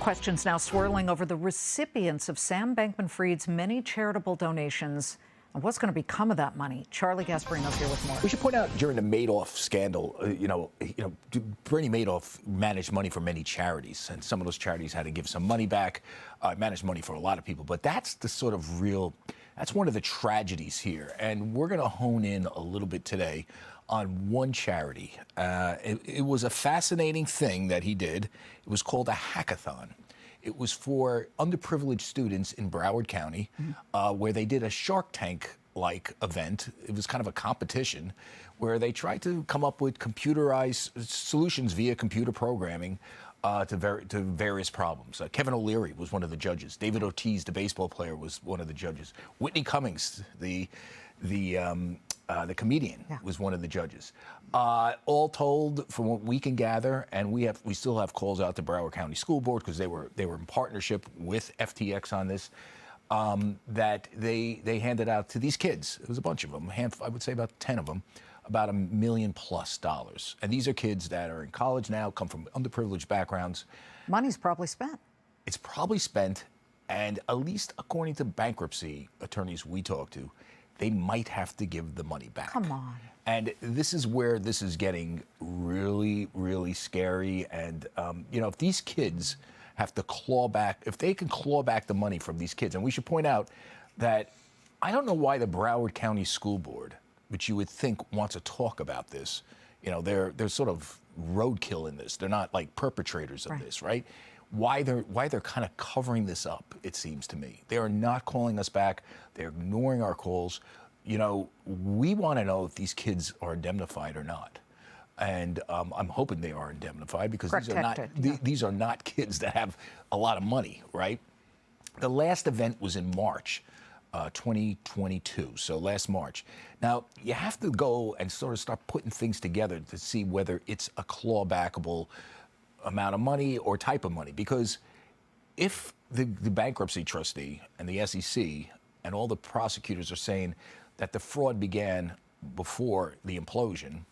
Questions now swirling over the recipients of Sam Bankman-Fried's many charitable donations and what's going to become of that money. Charlie Gasparino's here with more. We should point out during the Madoff scandal, Bernie Madoff managed money for many charities, and some of those charities had to give some money back. Managed money for a lot of people, but that's the sort of that's one of the tragedies here, and we're going to hone in a little bit today on one charity. It was a fascinating thing that he did. It was called a hackathon. It was for underprivileged students in Broward County, where they did a Shark Tank-like event. It was kind of a competition where they tried to come up with computerized solutions via computer programming to various problems. Kevin O'Leary was one of the judges. David Ortiz, the baseball player, was one of the judges. Whitney Cummings, the comedian, was one of the judges. All told, from what we can gather, and we still have calls out to Broward County School Board because they were in partnership with FTX on this. That they handed out to these kids. It was a bunch of them. I would say about 10 of them. About $1 million+. And these are kids that are in college now, come from underprivileged backgrounds. Money's probably spent. It's probably spent, and at least according to bankruptcy attorneys we talk to, they might have to give the money back. Come on. And this is where this is getting really, really scary. And, if these kids have to claw back, if they can claw back the money from these kids, and we should point out that I don't know why the Broward County School Board, which you would think wants to talk about this, they're sort of roadkill in this. They're not like perpetrators of this, right? Why they're kind of covering this up, it seems to me. They are not calling us back. They're ignoring our calls. We want to know if these kids are indemnified or not. And I'm hoping they are indemnified because these are not kids that have a lot of money, right? The last event was in March 2022, so last March. Now, you have to go and sort of start putting things together to see whether it's a clawbackable amount of money or type of money. Because if the bankruptcy trustee and the SEC and all the prosecutors are saying that the fraud began before the implosion,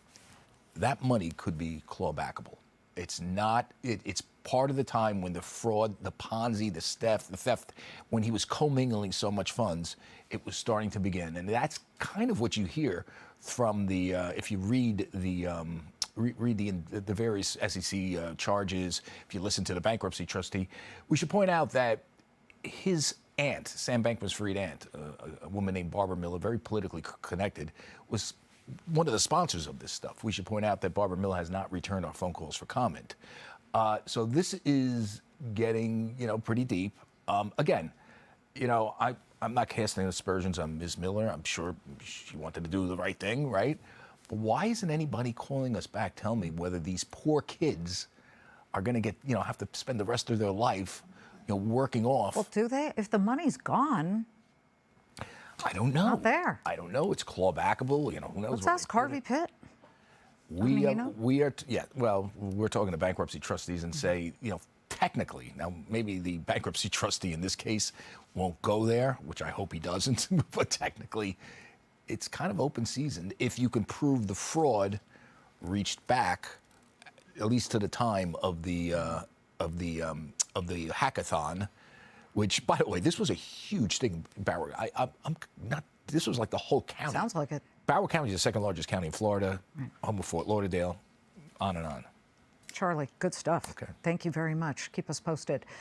that money could be clawbackable. It's not, it's part of the time when the fraud, the Ponzi, the theft, when he was commingling so much funds, it was starting to begin. And that's kind of what you hear from if you read the various SEC charges, if you listen to the bankruptcy trustee. We should point out that his aunt, Sam Bankman-Fried's aunt, a woman named Barbara Miller, very politically connected, was one of the sponsors of this stuff. We should point out that Barbara Miller has not returned our phone calls for comment. So this is getting, pretty deep. Again, I'm not casting aspersions on Ms. Miller. I'm sure she wanted to do the right thing, right? But why isn't anybody calling us back, telling me whether these poor kids are going to get, have to spend the rest of their life, working off? Well, do they? If the money's gone, I don't know. Not there. I don't know. It's clawbackable. Who knows? Let's ask Harvey Pitt. We're talking to bankruptcy trustees and say, technically, now maybe the bankruptcy trustee in this case won't go there, which I hope he doesn't, but technically, it's kind of open season if you can prove the fraud reached back, at least to the time of the hackathon. Which, by the way, this was a huge thing. Broward, I'm not. This was like the whole county. Sounds like it. Broward County is the second largest county in Florida, home of Fort Lauderdale, on and on. Charlie, good stuff. Okay. Thank you very much. Keep us posted.